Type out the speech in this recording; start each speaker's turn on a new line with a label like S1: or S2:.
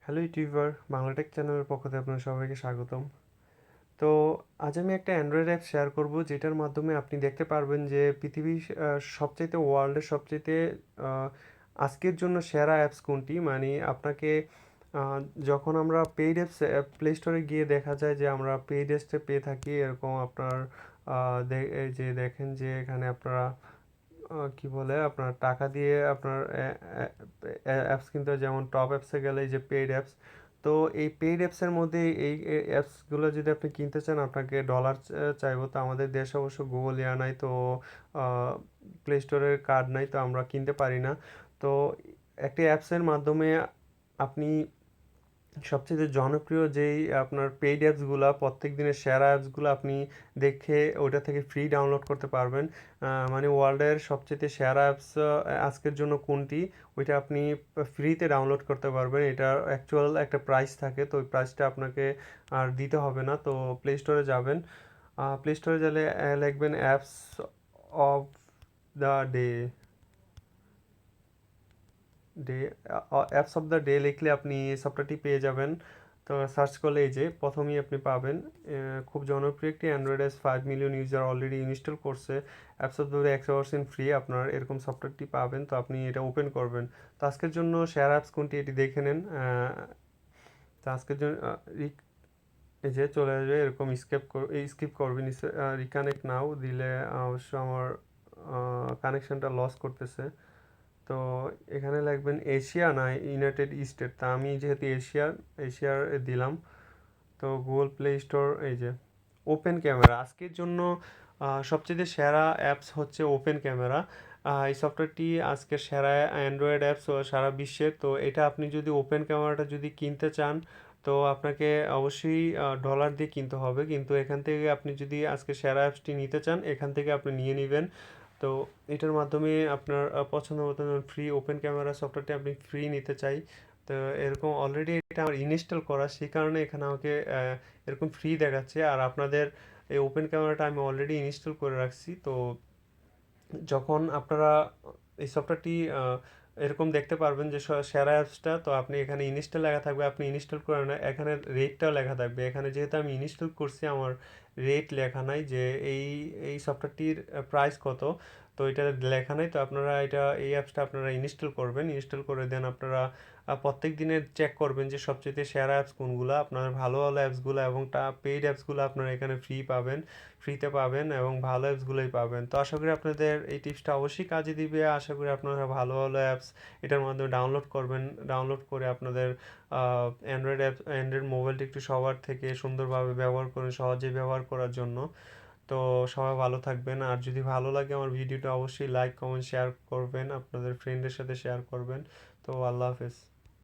S1: Hello YouTuber Bangla take চ্যানেলের পক্ষ থেকে আপনাদের সবাইকে স্বাগতম। তো আজ আমি একটা অ্যান্ড্রয়েড অ্যাপ শেয়ার করব যেটার মাধ্যমে আপনি দেখতে পারবেন যে পৃথিবীর সবচাইতে ওয়ার্ল্ডের সবচাইতে আহ, আজকের জন্য সেরা অ্যাপস কোনটি। মানে আপনাকে আহ, যখন আমরা পেইড অ্যাপস প্লে স্টোরে গিয়ে দেখা যায় যে আমরা পেইড অ্যাপসে পেয়ে থাকি এরকম আপনার এই যে দেখেন যে এখানে আপনারা কি বলে আপনার টাকা দিয়ে আপনার অ্যাপস কিনতে হয়, যেমন টপ অ্যাপসে গেলে এই যে পেইড অ্যাপস। তো এই পেইড অ্যাপসের মধ্যে এই অ্যাপসগুলো যদি আপনি কিনতে চান আপনাকে ডলার চাইবো। তো আমাদের দেশে অবশ্য গুগল ইয়া নাই, তো প্লে স্টোরের কার্ড নাই, তো আমরা কিনতে পারি না। তো একটি অ্যাপসের মাধ্যমে আপনি সবচেয়ে জনপ্রিয় যেই আপনার পেইড অ্যাপসগুলা প্রত্যেক দিনের সেরা অ্যাপসগুলো আপনি দেখে ওইটা থেকে ফ্রি ডাউনলোড করতে পারবেন। মানে ওয়ার্ল্ডের সবচেয়ে সেরা অ্যাপস আজকের জন্য কোনটি ওইটা আপনি ফ্রিতে ডাউনলোড করতে পারবেন। এটার অ্যাকচুয়াল একটা প্রাইস থাকে, তো ওই প্রাইসটা আপনাকে আর দিতে হবে না। তো প্লে স্টোরে যাবেন, প্লে স্টোরে গেলে লিখবেন apps of the day day apps of the day লিখলে আপনি সফটওয়্যারটি পেয়ে যাবেন। তো সার্চ করলে এই যে প্রথমেই আপনি পাবেন খুব জনপ্রিয় একটি অ্যান্ড্রয়েড এস 5 মিলিয়ন ইউজার অলরেডি ইনস্টল করছে। Apps of the day 100% free, আপনার এরকম সফটওয়্যারটি পাবেন। তো আপনি এটা ওপেন করবেন। তো আজকের জন্য শেয়ার অ্যাপস কোনটি এটি দেখে নেন। তো আজকের জন্য এই যে চলে আসবে এরকম স্কিপ করবেন। রিকানেক্ট নাও দিলে অবশ্য আমার কানেকশনটা লস করতেছে। তো এখানে লিখবেন এশিয়া না ইউনাইটেড স্টেট। তা আমি যেহেতু এশিয়ার দিলাম। তো গুগল প্লে স্টোর এই যে ওপেন ক্যামেরা আজকের জন্য সবচেয়ে সেরা অ্যাপস হচ্ছে ওপেন ক্যামেরা। এই সফটওয়্যারটি আজকের সেরা অ্যান্ড্রয়েড অ্যাপস সারা বিশ্বের। তো এটা আপনি যদি ওপেন ক্যামেরাটা যদি কিনতে চান তো আপনাকে অবশ্যই ডলার দিয়ে কিনতে হবে, কিন্তু এখান থেকে আপনি যদি আজকে সেরা অ্যাপসটি নিতে চান এখান থেকে আপনি নিয়ে নেবেন। তো এটার মাধ্যমে আপনার পছন্দ মতো ফ্রি ওপেন ক্যামেরা সফটওয়্যারটি আপনি ফ্রি নিতে চাই। তো এরকম অলরেডি এটা আমার ইনস্টল করা, সেই কারণে এখানে আমাকে এরকম ফ্রি দেখাচ্ছে। আর আপনাদের এই ওপেন ক্যামেরাটা আমি অলরেডি ইনস্টল করে রাখছি। তো যখন আপনারা এই সফটওয়্যারটি এরকম দেখতে পারবেন যে সেরা অ্যাপসটা, তো আপনি এখানে ইনস্টল লেখা থাকবে, আপনি ইনস্টল করে নেন। এখানে রেটটাও লেখা থাকবে। এখানে যেহেতু আমি ইনস্টল করছি আমার রেট লেখা নাই যে এই এই সফটওয়্যারটির প্রাইস কত, তো এটা লেখা নাই। তো আপনারা এই অ্যাপসটা আপনারা ইনস্টল করবেন। ইনস্টল করে দেন আপনারা প্রত্যেক দিনের চেক করবেন যে সবচেয়ে সেরা অ্যাপস কোনগুলো, আপনার ভালো ভালো অ্যাপসগুলো এবং পেইড অ্যাপসগুলো আপনারা এখানে ফ্রিতে পাবেন এবং ভালো অ্যাপসগুলোই পাবেন। তো আশা করি আপনাদের এই টিপসটা অবশ্যই কাজে দিবে। আশা করি আপনারা ভালো ভালো অ্যাপস এটার মাধ্যমে ডাউনলোড করবেন। ডাউনলোড করে আপনাদের অ্যান্ড্রয়েড মোবাইলটি একটু সবার থেকে সুন্দরভাবে ব্যবহার করুন, সহজে ব্যবহার করার জন্য। তো সবাই ভালো থাকবেন। আর যদি ভালো লাগে আমার ভিডিওটা অবশ্যই লাইক কমেন্ট শেয়ার করবেন, আপনাদের ফ্রেন্ডের সাথে শেয়ার করবেন। তো আল্লাহ হাফেজ।